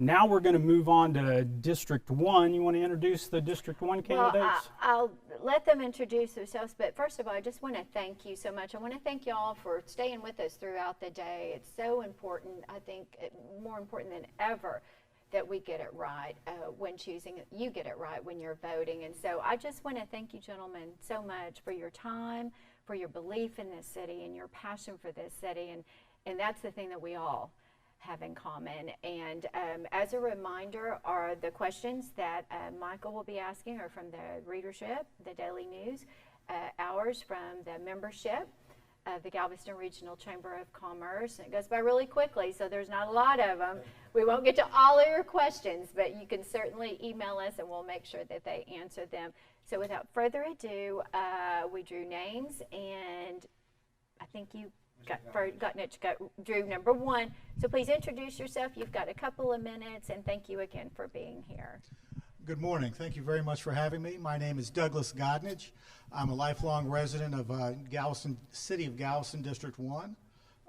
Now we're going to move on to District 1. You want to introduce the District 1 candidates? Well, I'll let them introduce themselves, but first of all, I just want to thank you so much. I want to thank you all for staying with us throughout the day. It's so important, I think, more important than ever, that we get it right when choosing. You get it right when you're voting. And so I just want to thank you, gentlemen, so much for your time, for your belief in this city, and your passion for this city. And that's the thing that we all have in common. And as a reminder, are the questions that Michael will be asking are from the readership, the Daily News, ours from the membership of the Galveston Regional Chamber of Commerce. And it goes by really quickly, so there's not a lot of them. We won't get to all of your questions, but you can certainly email us and we'll make sure that they answer them. So without further ado, we drew names, and I think you drew number 1. So please introduce yourself. You've got a couple of minutes, and thank you again for being here. Good morning. Thank you very much for having me. My name is Douglas Godnage. I'm a lifelong resident of City of Galveston, District 1.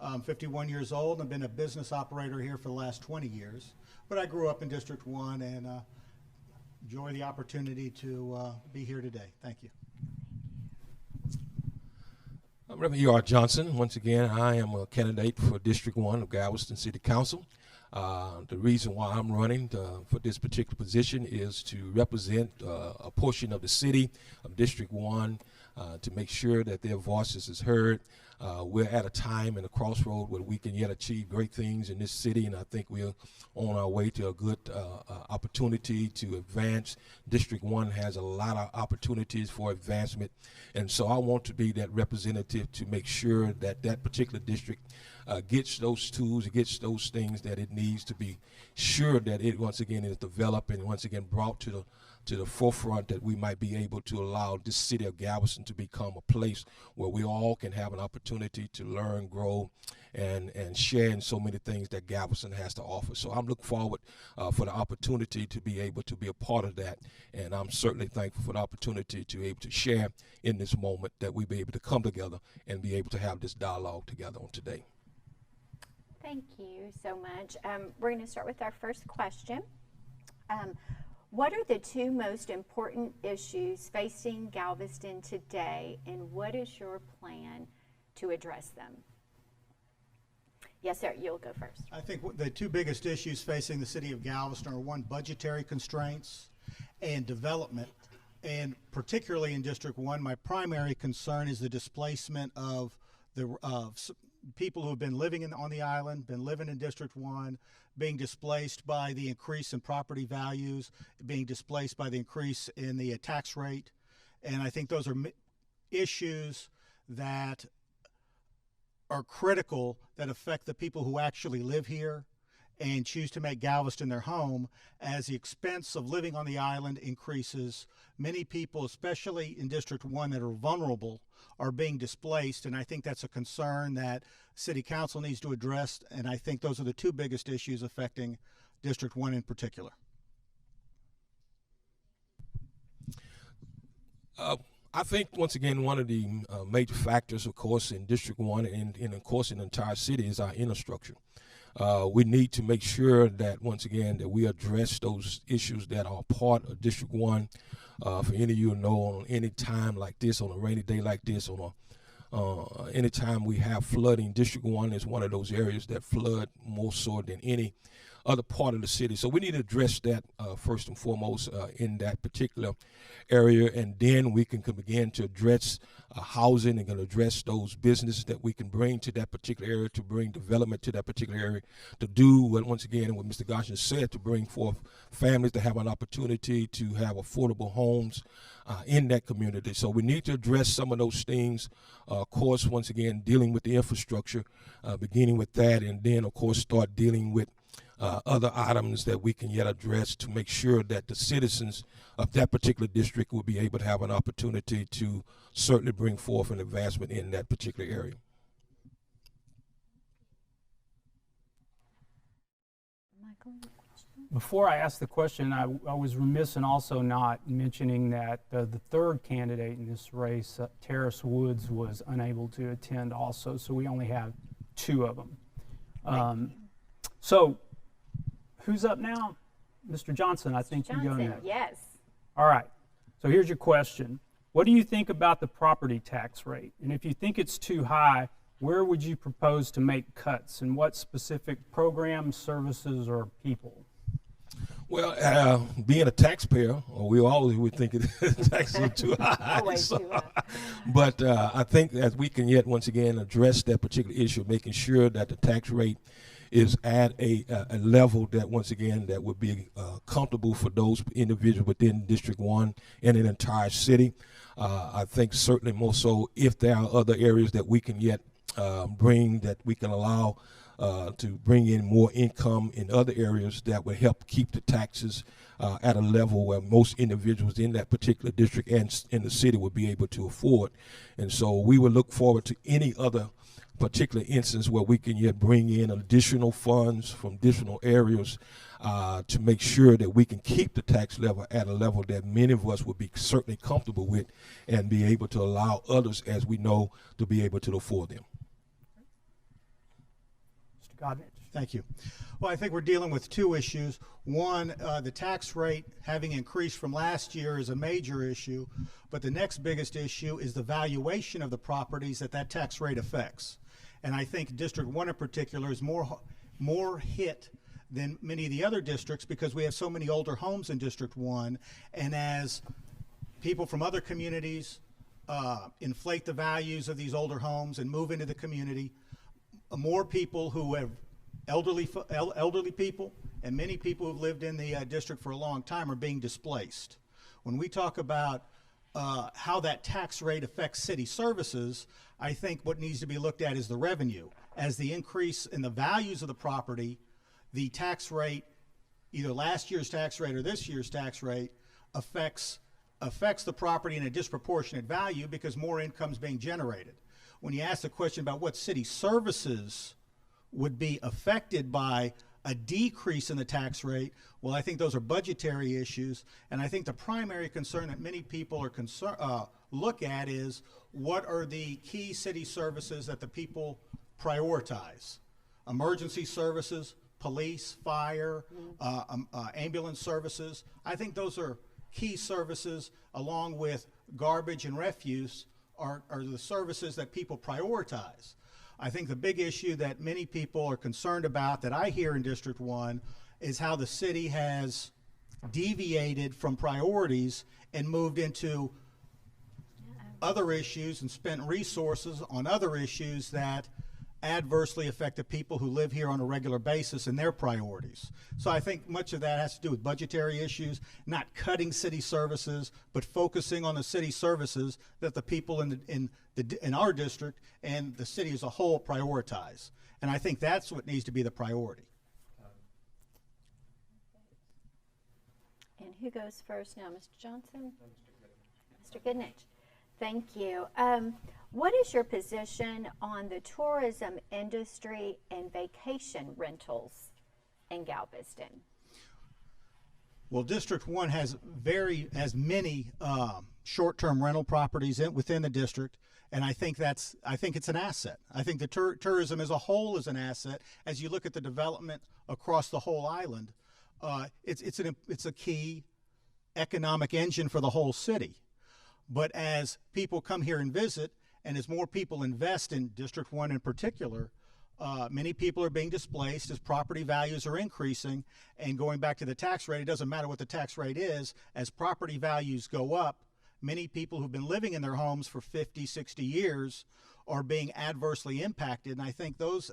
I'm 51 years old. I've been a business operator here for the last 20 years. But I grew up in District 1 and enjoy the opportunity to be here today. Thank you. Reverend E.R. Johnson. Once again, I am a candidate for District 1 of Galveston City Council. The reason why I'm running for this particular position is to represent a portion of the city of District 1 to make sure that their voices is heard. We're at a time and a crossroad where we can yet achieve great things in this city, and I think we're on our way to a good opportunity to advance. District 1 has a lot of opportunities for advancement, and so I want to be that representative to make sure that that particular district gets those tools, it gets those things that it needs to be sure that it once again is developed and once again brought to the forefront, that we might be able to allow this city of Galveston to become a place where we all can have an opportunity to learn, grow, and share in so many things that Galveston has to offer. So I'm looking forward for the opportunity to be able to be a part of that, and I'm certainly thankful for the opportunity to be able to share in this moment, that we be able to come together and be able to have this dialogue together on today. Thank you so much. We're going to start with our first question. What are the 2 most important issues facing Galveston today, and what is your plan to address them? Yes, sir, you'll go first. I think the 2 biggest issues facing the city of Galveston are, one, budgetary constraints and development. And particularly in District 1, my primary concern is the displacement of the people who have been living on the island, been living in District 1, being displaced by the increase in property values, being displaced by the increase in the tax rate. And I think those are issues that are critical, that affect the people who actually live here and choose to make Galveston their home. As the expense of living on the island increases, many people, especially in District 1 that are vulnerable, are being displaced, and I think that's a concern that City Council needs to address, and I think those are the 2 biggest issues affecting District 1 in particular. I think, once again, one of the major factors, of course, in District 1 and of course in the entire city is our infrastructure. We need to make sure that, once again, that we address those issues that are part of District 1. For any of you know, on any time like this, on a rainy day like this, any time we have flooding, District 1 is one of those areas that flood more so than any other part of the city. So we need to address that first and foremost in that particular area, and then we can begin to address housing and can address those businesses that we can bring to that particular area, to bring development to that particular area, to do what, once again, what Mr. Goshen said, to bring forth families to have an opportunity to have affordable homes in that community. So we need to address some of those things. Of course, once again, dealing with the infrastructure, beginning with that, and then, of course, start dealing with other items that we can yet address to make sure that the citizens of that particular district will be able to have an opportunity to certainly bring forth an advancement in that particular area. Michael? Before I ask the question, I was remiss in also not mentioning that the 3rd candidate in this race, Terrace Woods, was unable to attend also, so we only have 2 of them. So who's up now? Mr. Johnson, I think you go Johnson, next. yes. All right. So here's your question. What do you think about the property tax rate? And if you think it's too high, where would you propose to make cuts? And what specific programs, services, or people? Well, being a taxpayer, we always would think taxes are too high. Always too high. But I think that we can yet once again address that particular issue, making sure that the tax rate is at a level that once again that would be comfortable for those individuals within District 1 and an entire city. I think certainly more so if there are other areas that we can yet bring, that we can allow to bring in more income in other areas that will help keep the taxes at a level where most individuals in that particular district and in the city would be able to afford. And so we would look forward to any other particular instance where we can yet bring in additional funds from additional areas to make sure that we can keep the tax level at a level that many of us would be certainly comfortable with and be able to allow others, as we know, to be able to afford them. Thank you. Well, I think we're dealing with two issues. One, the tax rate having increased from last year is a major issue, but the next biggest issue is the valuation of the properties that tax rate affects. And I think District 1 in particular is more hit than many of the other districts because we have so many older homes in District 1, and as people from other communities inflate the values of these older homes and move into the community, more people who have elderly people and many people who've lived in the district for a long time are being displaced. When we talk about how that tax rate affects city services, I think what needs to be looked at is the revenue. As the increase in the values of the property, the tax rate, either last year's tax rate or this year's tax rate, affects the property in a disproportionate value because more income is being generated. When you ask the question about what city services would be affected by a decrease in the tax rate, well, I think those are budgetary issues, and I think the primary concern that many people are look at is what are the key city services that the people prioritize? Emergency services, police, fire, ambulance services. I think those are key services, along with garbage and refuse, are the services that people prioritize. I think the big issue that many people are concerned about that I hear in District 1 is how the city has deviated from priorities and moved into other issues and spent resources on other issues that adversely affect the people who live here on a regular basis and their priorities. So I think much of that has to do with budgetary issues, not cutting city services, but focusing on the city services that the people in our district and the city as a whole prioritize. And I think that's what needs to be the priority. And who goes first now, Mr. Johnson? Mr. Goodnich. Thank you. What is your position on the tourism industry and vacation rentals in Galveston? Well, District 1 has many short-term rental properties within the district, and I think it's an asset. I think the tourism as a whole is an asset. As you look at the development across the whole island, it's a key economic engine for the whole city. But as people come here and visit, and as more people invest in District 1 in particular, many people are being displaced as property values are increasing. And going back to the tax rate, it doesn't matter what the tax rate is. As property values go up, many people who've been living in their homes for 50, 60 years are being adversely impacted. And I think those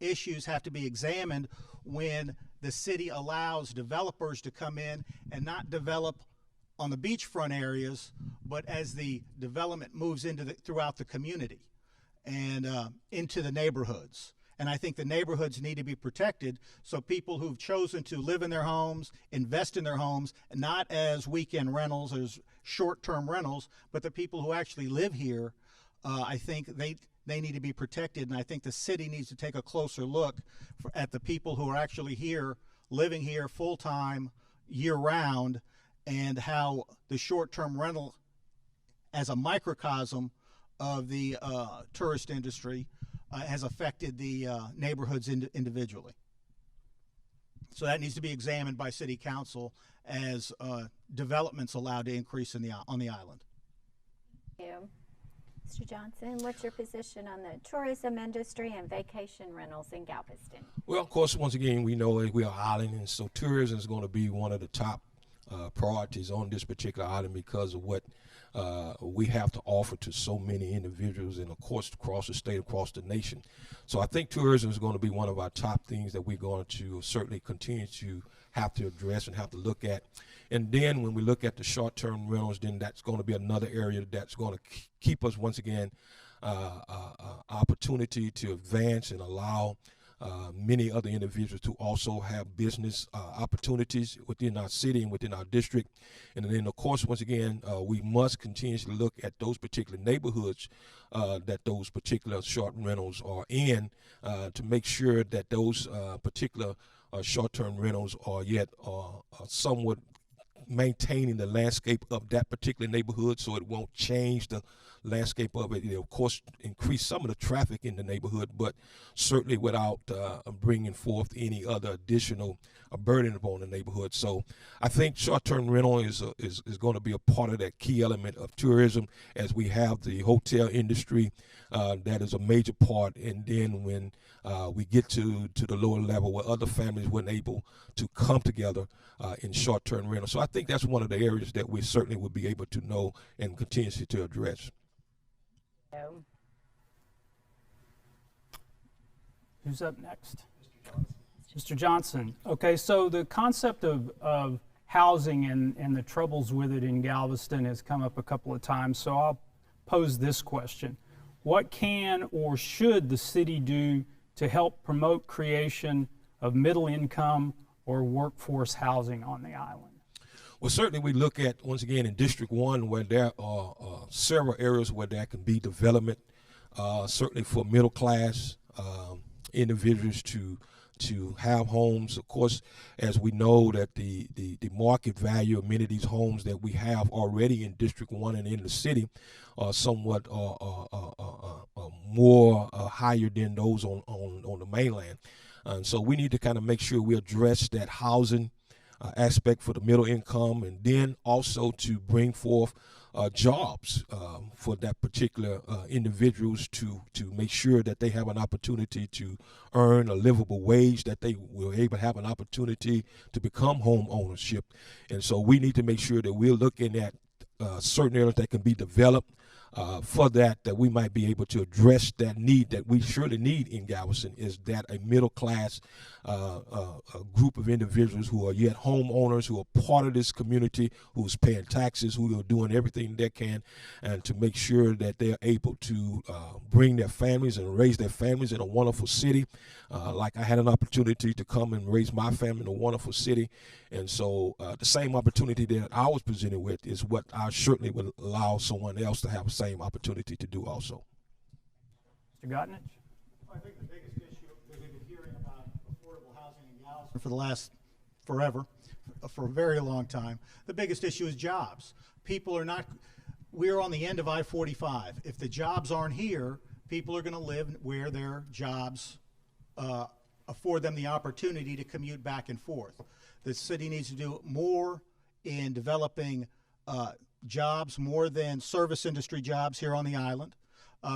issues have to be examined when the city allows developers to come in and not develop on the beachfront areas, but as the development moves throughout the community and into the neighborhoods. And I think the neighborhoods need to be protected so people who've chosen to live in their homes, invest in their homes, not as weekend rentals, as short-term rentals, but the people who actually live here, I think they need to be protected. And I think the city needs to take a closer look at the people who are actually here, living here full-time, year-round, and how the short-term rental as a microcosm of the tourist industry has affected the neighborhoods individually. So that needs to be examined by City Council as development's allowed to increase on the island. Thank you. Mr. Johnson, what's your position on the tourism industry and vacation rentals in Galveston? Well, of course, once again, we know that we are island, and so tourism is going to be one of the top priorities on this particular island because of what we have to offer to so many individuals, and of course across the state, across the nation. So I think tourism is going to be one of our top things that we're going to certainly continue to have to address and have to look at. And then when we look at the short-term rentals, then that's going to be another area that's going to keep us once again opportunity to advance and allow many other individuals to also have business opportunities within our city and within our district. And then, of course, once again, we must continue to look at those particular neighborhoods that those particular short rentals are in to make sure that those particular short-term rentals are yet somewhat maintaining the landscape of that particular neighborhood so it won't change the landscape of it. It'll, of course, increase some of the traffic in the neighborhood, but certainly without bringing forth any other additional burden upon the neighborhood. So I think short-term rental is going to be a part of that key element of tourism, as we have the hotel industry that is a major part. And then when we get to the lower level where other families weren't able to come together in short-term rental. So I think that's one of the areas that we certainly will be able to know and continue to address. Who's up next? Mr. Johnson. Okay, so the concept of housing and the troubles with it in Galveston has come up a couple of times, so I'll pose this question. What can or should the city do to help promote creation of middle income or workforce housing on the island? Well, certainly we look at, once again, in District 1 where there are several areas where there can be development, certainly for middle class individuals to have homes. Of course, as we know that the market value of many of these homes that we have already in District 1 and in the city are somewhat more higher than those on the mainland. And so we need to kind of make sure we address that housing aspect for the middle income, and then also to bring forth jobs for that particular individuals to make sure that they have an opportunity to earn a livable wage, that they will able to have an opportunity to become home ownership. And so we need to make sure that we're looking at certain areas that can be developed for that we might be able to address that need that we surely need in Galveston, is that a middle class a group of individuals who are yet homeowners, who are part of this community, who's paying taxes, who are doing everything they can, and to make sure that they're able to bring their families and raise their families in a wonderful city. Like I had an opportunity to come and raise my family in a wonderful city. And so the same opportunity that I was presented with is what I certainly would allow someone else to have the same opportunity to do also. Mr. Gottnich? I think the biggest issue that we've been hearing about affordable housing in Galveston for the last forever, for a very long time, the biggest issue is jobs. People are not, we're on the end of I-45. If the jobs aren't here, people are going to live where their jobs afford them the opportunity to commute back and forth. The city needs to do more in developing jobs, more than service industry jobs here on the island.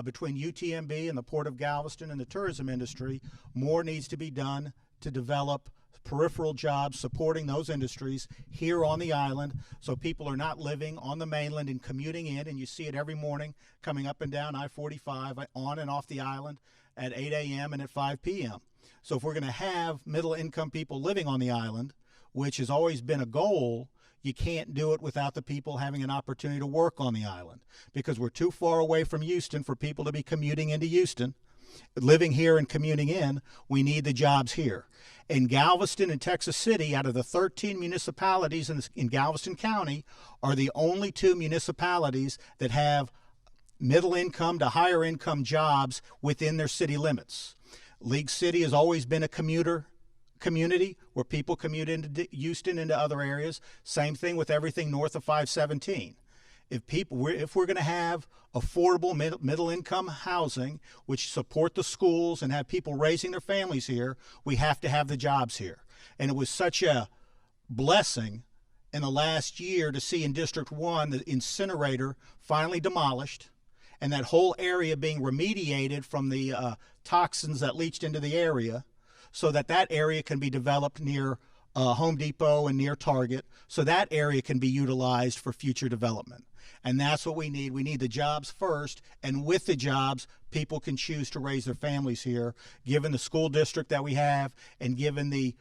Between UTMB and the Port of Galveston and the tourism industry, more needs to be done to develop peripheral jobs supporting those industries here on the island, so people are not living on the mainland and commuting in, and you see it every morning coming up and down I-45 on and off the island at 8 a.m. and at 5 p.m. So if we're going to have middle income people living on the island, which has always been a goal, you can't do it without the people having an opportunity to work on the island, because we're too far away from Houston for people to be commuting into Houston. Living here and commuting in, we need the jobs here. In Galveston and Texas City, out of the 13 municipalities in Galveston County, are the only two municipalities that have middle income to higher income jobs within their city limits. League City has always been a commuter community where people commute into Houston, into other areas. Same thing with everything north of 517. if we're going to have affordable middle income housing, which support the schools and have people raising their families here, we have to have the jobs here. And it was such a blessing in the last year to see in District 1 the incinerator finally demolished and that whole area being remediated from the toxins that leached into the area, so that that area can be developed near Home Depot and near Target, so that area can be utilized for future development. And that's what we need. We need the jobs first, and with the jobs, people can choose to raise their families here, given the school district that we have and given the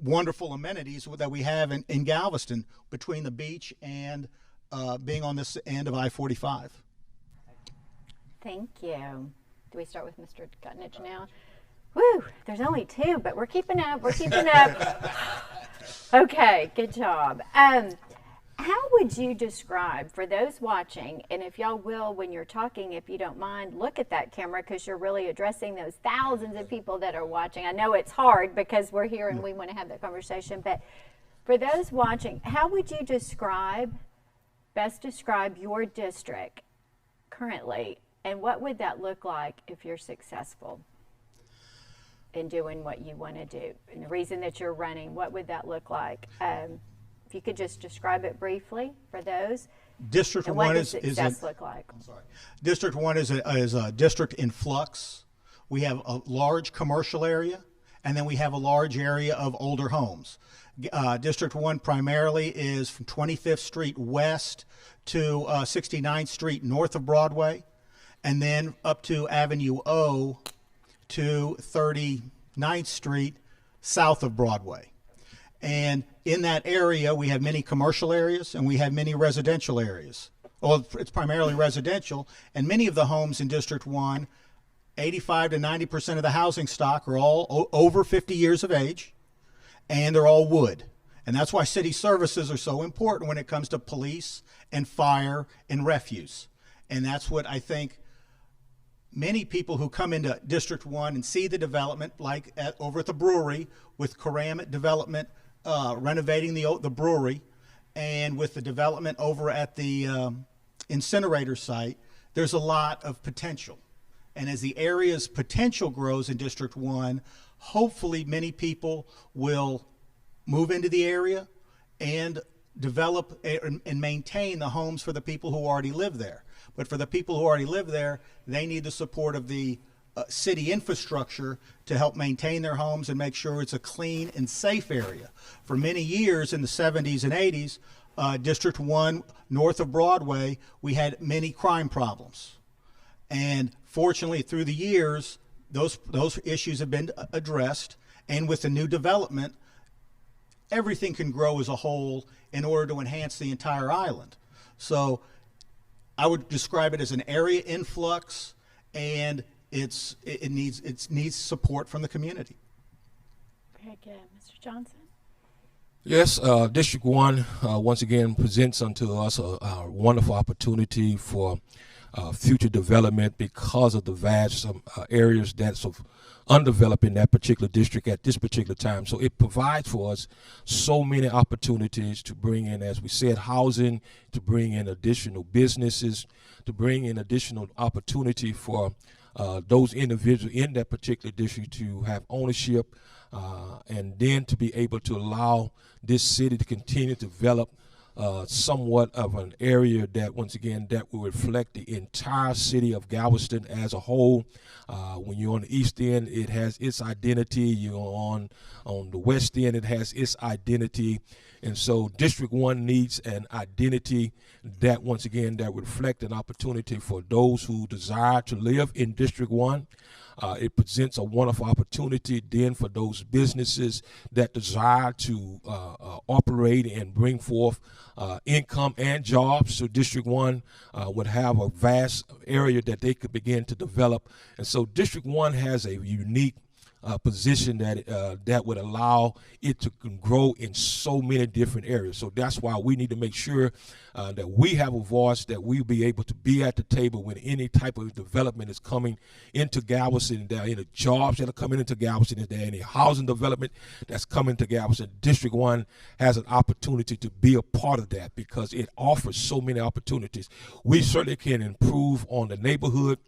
wonderful amenities that we have in Galveston between the beach and being on this end of I-45. Thank you. Do we start with Mr. Gutnich now? Woo, there's only two, but we're keeping up. We're keeping up. Okay, good job. How would you describe, for those watching, and if y'all will, when you're talking, if you don't mind, look at that camera because you're really addressing those thousands of people that are watching. I know it's hard because we're here and we want to have that conversation, but for those watching, how would you best describe your district currently, and what would that look like if you're successful in doing what you want to do? And the reason that you're running, what would that look like? If you could just describe it briefly for those. District and 1 what is success look like? I'm sorry. District 1 is a district in flux. We have a large commercial area, and then we have a large area of older homes. District 1 primarily is from 25th Street west to 69th Street north of Broadway, and then up to Avenue O to 39th Street south of Broadway. And in that area, we have many commercial areas and we have many residential areas. Well, it's primarily residential, and many of the homes in District 1, 85 to 90% of the housing stock are all over 50 years of age, and they're all wood. And that's why city services are so important when it comes to police and fire and refuse. And that's what I think many people who come into District 1 and see the development, like over at the brewery with Karamet Development renovating the brewery, and with the development over at the incinerator site, there's a lot of potential. And as the area's potential grows in District 1, hopefully many people will move into the area and develop and maintain the homes for the people who already live there. But for the people who already live there, they need the support of the city infrastructure to help maintain their homes and make sure it's a clean and safe area. For many years in the 70s and 80s, District 1 north of Broadway, we had many crime problems. And fortunately, through the years, those issues have been addressed. And with the new development, everything can grow as a whole in order to enhance the entire island. So I would describe it as an area influx, and it needs support from the community. Very good. Mr. Johnson? Yes, District 1 once again presents unto us a wonderful opportunity for future development because of the vast areas that's undeveloped in that particular district at this particular time. So it provides for us so many opportunities to bring in, as we said, housing, to bring in additional businesses, to bring in additional opportunity for those individuals in that particular district to have ownership, and then to be able to allow this city to continue to develop somewhat of an area that, once again, that will reflect the entire city of Galveston as a whole. When you're on the east end, it has its identity. You're on the west end, it has its identity. And so District 1 needs an identity that, once again, that reflect an opportunity for those who desire to live in District 1. It presents a wonderful opportunity then for those businesses that desire to operate and bring forth income and jobs. So District 1 would have a vast area that they could begin to develop. And so District 1 has a unique position that would allow it to grow in so many different areas. So that's why we need to make sure that we have a voice, that we be able to be at the table when any type of development is coming into Galveston. There are any jobs that are coming into Galveston. Is there any housing development that's coming to Galveston? District 1 has an opportunity to be a part of that because it offers so many opportunities. We certainly can improve on the neighborhood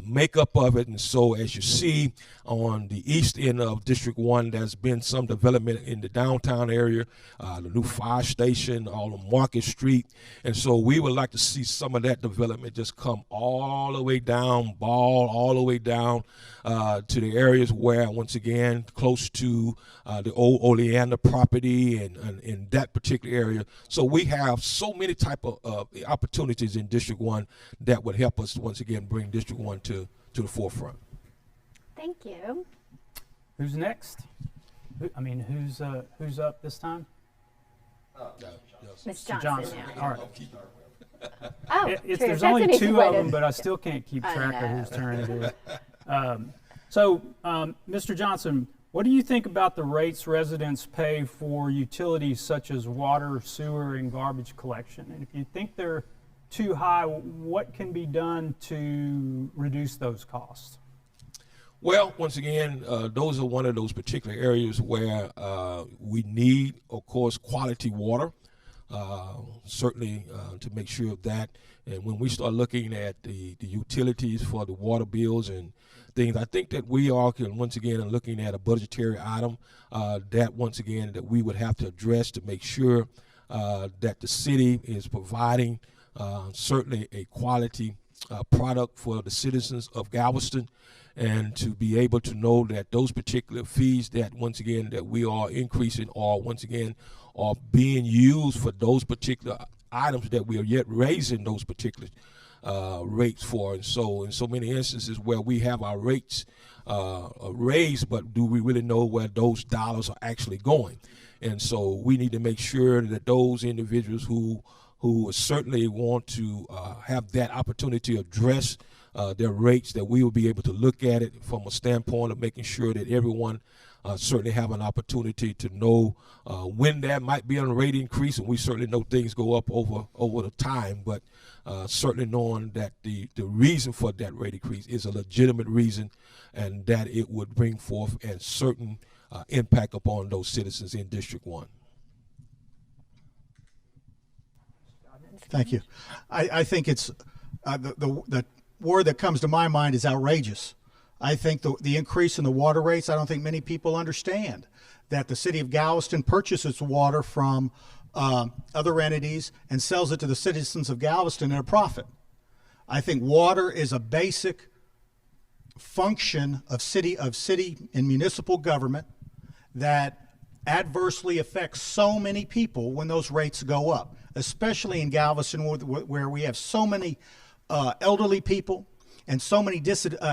makeup of it, and so as you see on the east end of District 1, there's been some development in the downtown area, the new fire station on Market Street, and so we would like to see some of that development just come all the way down, all the way down to the areas where, once again, close to the old Oleander property and in that particular area. So we have so many type of opportunities in District 1 that would help us once again bring District 1 to the forefront. Thank you. Who's next? Who's up this time? Ms. Mr. Johnson. Johnson. Yeah. All right. Oh, There's true. That's only an easy two way of to- them, but I still can't keep I track of know. whose turn it is. Mr. Johnson, what do you think about the rates residents pay for utilities such as water, sewer, and garbage collection? And if you think they're too high, what can be done to reduce those costs? Well, once again, those are one of those particular areas where we need, of course, quality water, certainly to make sure of that. And when we start looking at the utilities for the water bills and things, I think that we are, once again, looking at a budgetary item that, once again, that we would have to address to make sure that the city is providing certainly a quality product for the citizens of Galveston, and to be able to know that those particular fees that, once again, that we are increasing or, once again, are being used for those particular items that we are yet raising those particular rates for. And so in so many instances where we have our rates raised, but do we really know where those dollars are actually going? And so we need to make sure that those individuals who certainly want to have that opportunity to address their rates, that we will be able to look at it from a standpoint of making sure that everyone certainly have an opportunity to know when there might be a rate increase, and we certainly know things go up over the time, but certainly knowing that the reason for that rate increase is a legitimate reason, and that it would bring forth a certain impact upon those citizens in District 1. Thank you. I think it's the word that comes to my mind is outrageous. I think the increase in the water rates, I don't think many people understand that the city of Galveston purchases water from other entities and sells it to the citizens of Galveston at a profit. I think water is a basic function of city and municipal government that adversely affects so many people when those rates go up, especially in Galveston where we have so many elderly people and so many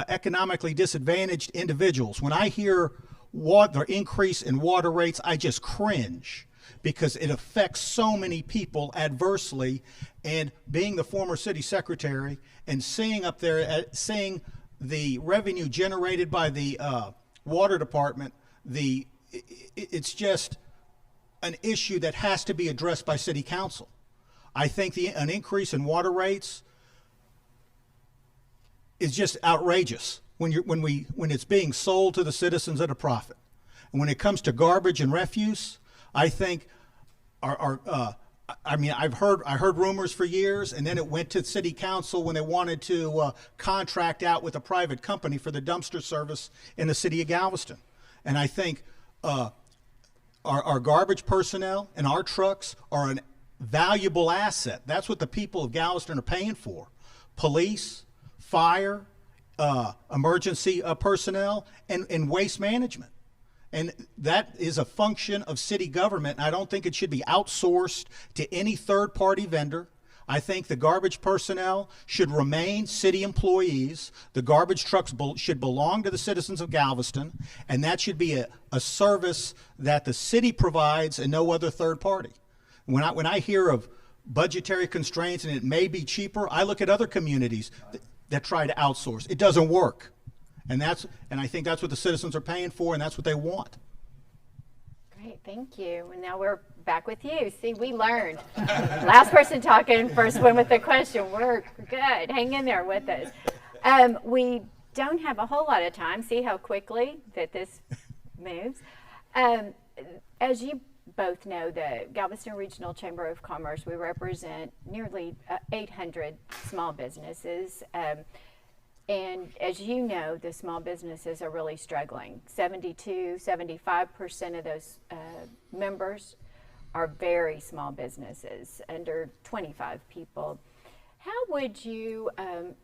economically disadvantaged individuals. When I hear the increase in water rates, I just cringe because it affects so many people adversely. And being the former city secretary and seeing up there, seeing the revenue generated by the water department, it's just an issue that has to be addressed by city council. I think an increase in water rates is just outrageous when it's being sold to the citizens at a profit. And when it comes to garbage and refuse, I think I heard rumors for years, and then it went to city council when they wanted to contract out with a private company for the dumpster service in the city of Galveston. And I think our garbage personnel and our trucks are an valuable asset. That's what the people of Galveston are paying for. Police, fire, emergency personnel, and waste management. And that is a function of city government. I don't think it should be outsourced to any third-party vendor. I think the garbage personnel should remain city employees. The garbage trucks should belong to the citizens of Galveston, and that should be a service that the city provides and no other third party. When I hear of budgetary constraints and it may be cheaper, I look at other communities that try to outsource. It doesn't work. And I think that's what the citizens are paying for, and that's what they want. Great, thank you. And now we're back with you. See, we learned. Last person talking, first one with the question. We're good. Hang in there with us. We don't have a whole lot of time. See how quickly that this moves. As you both know, the Galveston Regional Chamber of Commerce, we represent nearly 800 small businesses. And as you know, the small businesses are really struggling. 75% of those members are very small businesses, under 25 people. How would you,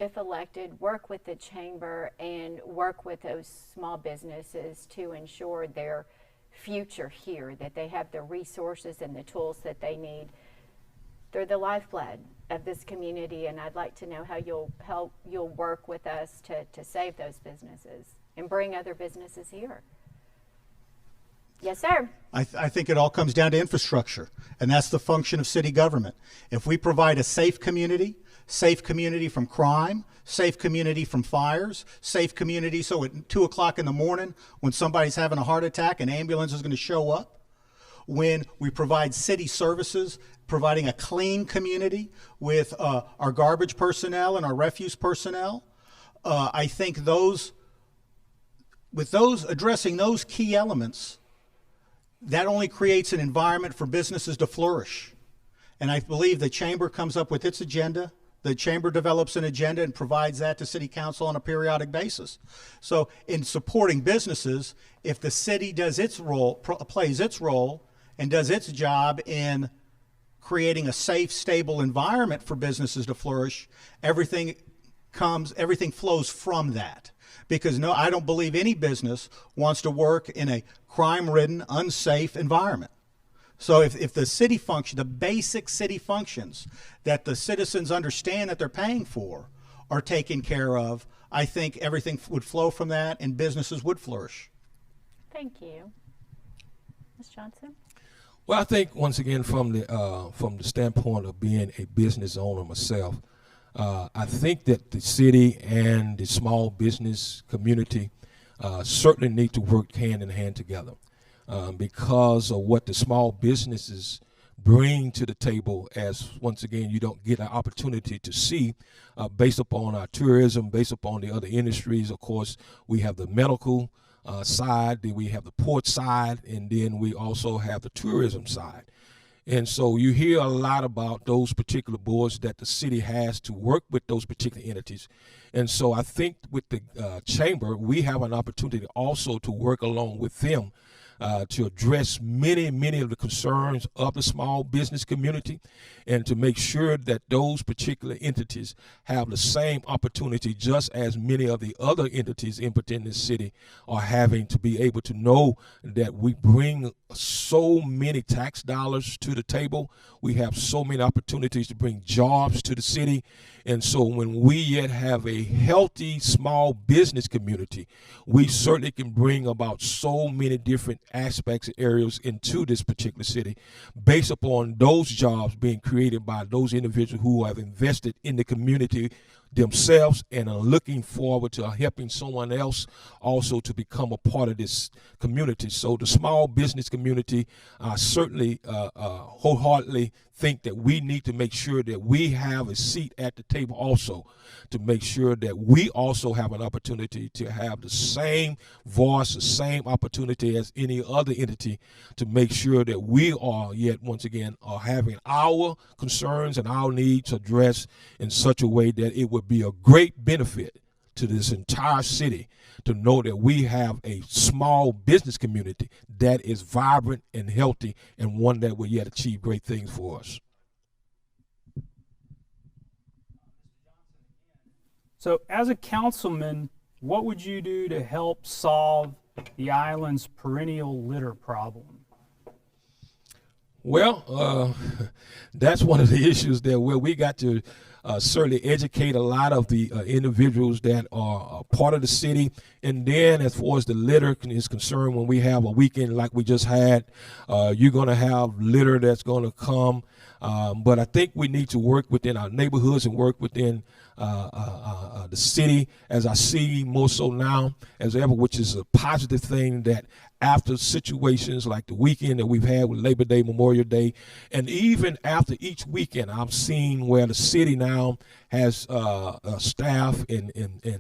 if elected, work with the chamber and work with those small businesses to ensure their future here, that they have the resources and the tools that they need? They're the lifeblood of this community, and I'd like to know how you'll work with us to save those businesses and bring other businesses here. Yes, sir. I think it all comes down to infrastructure, and that's the function of city government. If we provide a safe community from crime, safe community from fires, safe community so at 2 o'clock in the morning when somebody's having a heart attack, an ambulance is going to show up. When we provide city services, providing a clean community with our garbage personnel and our refuse personnel, I think addressing those key elements, that only creates an environment for businesses to flourish. And I believe the chamber comes up with its agenda. The chamber develops an agenda and provides that to city council on a periodic basis. So in supporting businesses, if the city does its role, plays its role, and does its job in creating a safe, stable environment for businesses to flourish, everything flows from that. Because no, I don't believe any business wants to work in a crime-ridden, unsafe environment. So if the city function, the basic city functions that the citizens understand that they're paying for are taken care of, I think everything would flow from that and businesses would flourish. Thank you. Ms. Johnson? Well, I think once again from the standpoint of being a business owner myself, I think that the city and the small business community certainly need to work hand in hand together because of what the small businesses bring to the table. As once again, you don't get an opportunity to see based upon our tourism, based upon the other industries. Of course, we have the medical side, then we have the port side, and then we also have the tourism side. And so you hear a lot about those particular boards that the city has to work with those particular entities. And so I think with the chamber, we have an opportunity also to work along with them to address many of the concerns of the small business community and to make sure that those particular entities have the same opportunity just as many of the other entities in this city are having, to be able to know that we bring so many tax dollars to the table. We have so many opportunities to bring jobs to the city. And so when we yet have a healthy small business community, we certainly can bring about so many different aspects and areas into this particular city based upon those jobs being created by those individuals who have invested in the community themselves and are looking forward to helping someone else also to become a part of this community. So the small business community, I certainly wholeheartedly think that we need to make sure that we have a seat at the table also, to make sure that we also have an opportunity to have the same voice, the same opportunity as any other entity, to make sure that we are yet once again are having our concerns and our needs addressed in such a way that it would be a great benefit to this entire city to know that we have a small business community that is vibrant and healthy and one that will yet achieve great things for us. So as a councilman, what would you do to help solve the island's perennial litter problem? Well, that's one of the issues there where we got to certainly educate a lot of the individuals that are part of the city. And then as far as the litter is concerned, when we have a weekend like we just had, you're going to have litter that's going to come. But I think we need to work within our neighborhoods and work within the city, as I see more so now as ever, which is a positive thing, that after situations like the weekend that we've had with Labor Day, Memorial Day, and even after each weekend, I'm seeing where the city now has staff and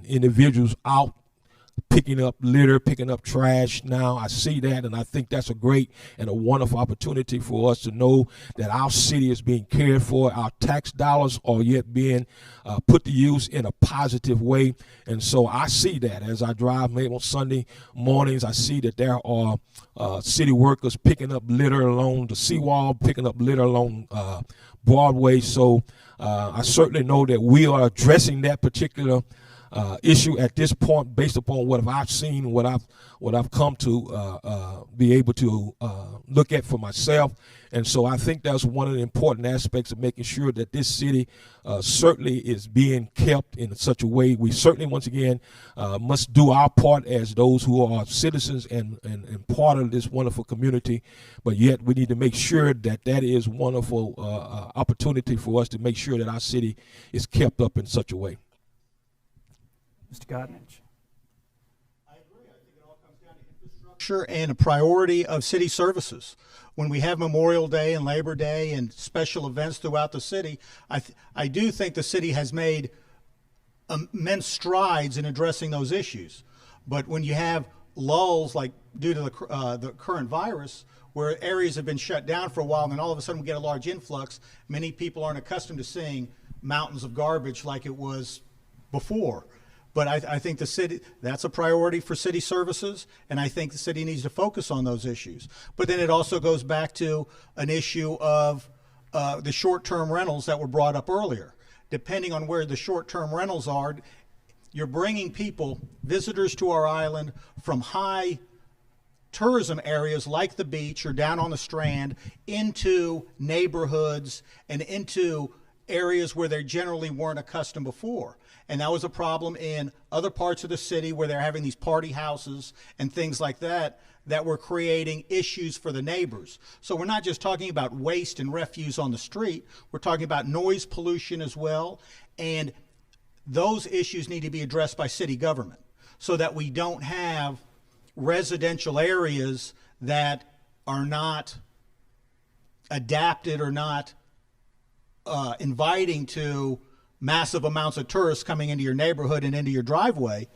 individuals out picking up litter, picking up trash now. I see that, and I think that's a great and a wonderful opportunity for us to know that our city is being cared for. Our tax dollars are yet being put to use in a positive way. And so I see that as I drive maybe on Sunday mornings. I see that there are city workers picking up litter along the seawall, picking up litter along Broadway. So I certainly know that we are addressing that particular issue at this point, based upon what I've seen, what I've come to be able to look at for myself. And so I think that's one of the important aspects of making sure that this city certainly is being kept in such a way. We certainly, once again, must do our part as those who are citizens and part of this wonderful community. But yet we need to make sure that that is wonderful opportunity for us to make sure that our city is kept up in such a way. Mr. Godnich. I agree. I think it all comes down to infrastructure and a priority of city services. When we have Memorial Day and Labor Day and special events throughout the city, I do think the city has made immense strides in addressing those issues. But when you have lulls, like due to the current virus, where areas have been shut down for a while, and then all of a sudden we get a large influx, many people aren't accustomed to seeing mountains of garbage like it was before. But I think the city, that's a priority for city services, and I think the city needs to focus on those issues. But then it also goes back to an issue of the short-term rentals that were brought up earlier. Depending on where the short-term rentals are, you're bringing people, visitors to our island from high tourism areas like the beach or down on the Strand, into neighborhoods and into areas where they generally weren't accustomed before. And that was a problem in other parts of the city where they're having these party houses and things like that that were creating issues for the neighbors. So we're not just talking about waste and refuse on the street, we're talking about noise pollution as well. And those issues need to be addressed by city government so that we don't have residential areas that are not adapted or not inviting to massive amounts of tourists coming into your neighborhood and into your driveway.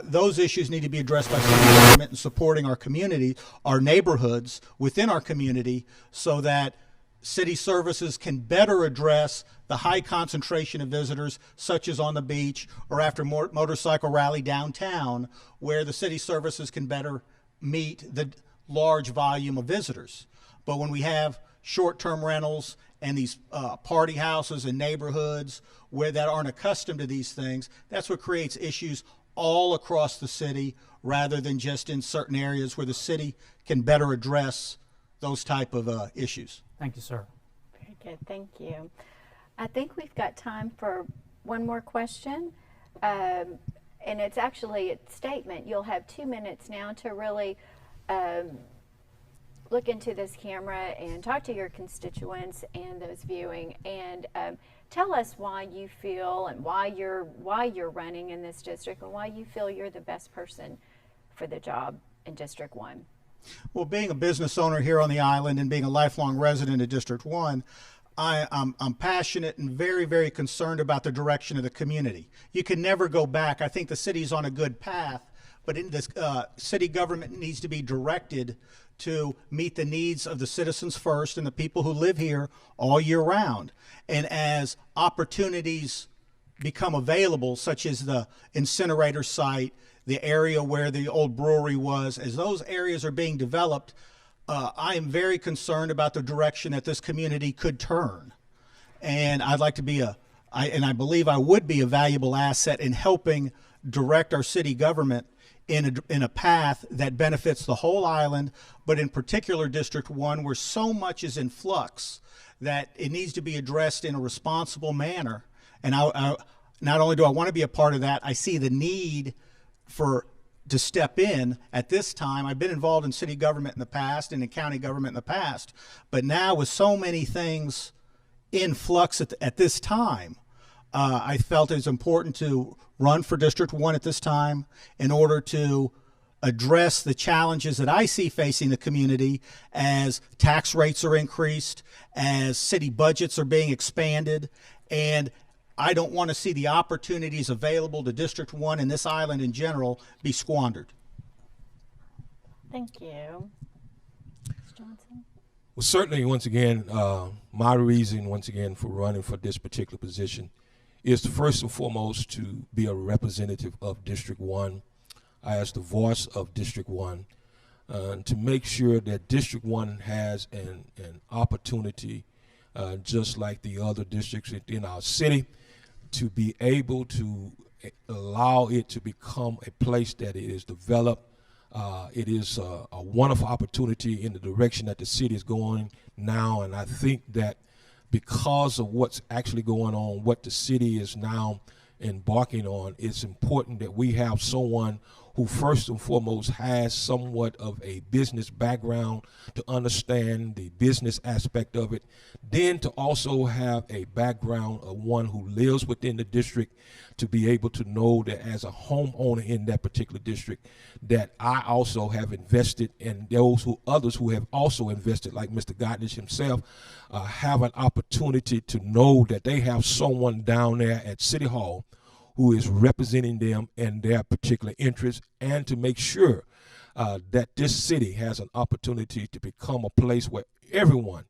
Those issues need to be addressed by city government and supporting our community, our neighborhoods within our community, so that city services can better address the high concentration of visitors, such as on the beach or after motorcycle rally downtown, where the city services can better meet the large volume of visitors. But when we have short-term rentals and these party houses and neighborhoods where that aren't accustomed to these things, that's what creates issues all across the city rather than just in certain areas where the city can better address those type of issues. Thank you, sir. Very good, thank you. I think we've got time for one more question. And it's actually a statement. You'll have 2 minutes now to really look into this camera and talk to your constituents and those viewing, and tell us why you feel and why you're running in this district and why you feel you're the best person for the job in District 1. Well, being a business owner here on the island and being a lifelong resident of District 1, I'm passionate and very, very concerned about the direction of the community. You can never go back. I think the city's on a good path, but this city government needs to be directed to meet the needs of the citizens first and the people who live here all year round. And as opportunities become available, such as the incinerator site, the area where the old brewery was, as those areas are being developed, I am very concerned about the direction that this community could turn. And I'd like to be I believe I would be a valuable asset in helping direct our city government in a path that benefits the whole island, but in particular District 1, where so much is in flux that it needs to be addressed in a responsible manner And not only do I want to be a part of that, I see the need to step in at this time. I've been involved in city government in the past and in county government in the past, but now with so many things in flux at this time, I felt it was important to run for District 1 at this time in order to address the challenges that I see facing the community as tax rates are increased, as city budgets are being expanded, and I don't want to see the opportunities available to District 1 and this island in general be squandered. Thank you. Ms. Johnson? Well, certainly, once again, my reason, once again, for running for this particular position is to first and foremost to be a representative of District 1 as the voice of District 1, to make sure that District 1 has an opportunity, just like the other districts in our city, to be able to allow it to become a place that it is developed. It is a wonderful opportunity in the direction that the city is going now, and I think that because of what's actually going on, what the city is now embarking on, it's important that we have someone who first and foremost has somewhat of a business background to understand the business aspect of it, then to also have a background of one who lives within the district, to be able to know that as a homeowner in that particular district, that I also have invested, and others who have also invested, like Mr. Gottlieb himself, have an opportunity to know that they have someone down there at City Hall who is representing them in their particular interests, and to make sure that this city has an opportunity to become a place where everyone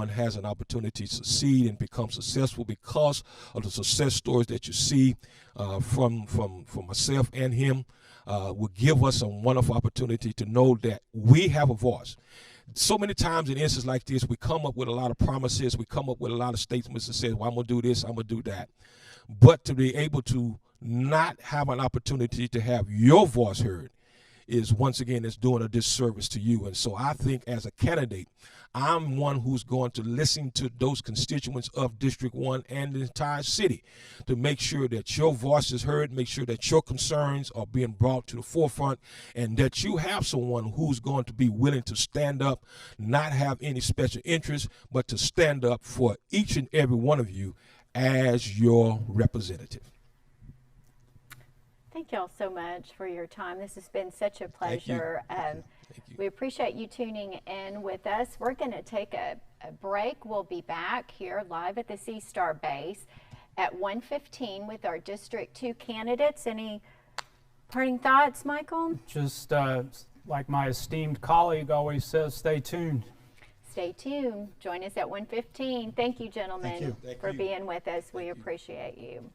has an opportunity to succeed and become successful because of the success stories that you see from myself and him. Will give us a wonderful opportunity to know that we have a voice. So many times in instances like this, we come up with a lot of promises, we come up with a lot of statements that say, well, I'm going to do this, I'm going to do that. But to be able to not have an opportunity to have your voice heard is, once again, is doing a disservice to you. And so I think as a candidate, I'm one who's going to listen to those constituents of District 1 and the entire city to make sure that your voice is heard, make sure that your concerns are being brought to the forefront, and that you have someone who's going to be willing to stand up, not have any special interest, but to stand up for each and every one of you as your representative. Thank you all so much for your time. This has been such a pleasure. Thank you. We appreciate you tuning in with us. We're going to take a break. We'll be back here live at the Sea Star base at 1:15 with our District 2 candidates. Any parting thoughts, Michael? Just like my esteemed colleague always says, stay tuned. Stay tuned. Join us at 1:15. Thank you, gentlemen, Thank you. for being with us. We appreciate you.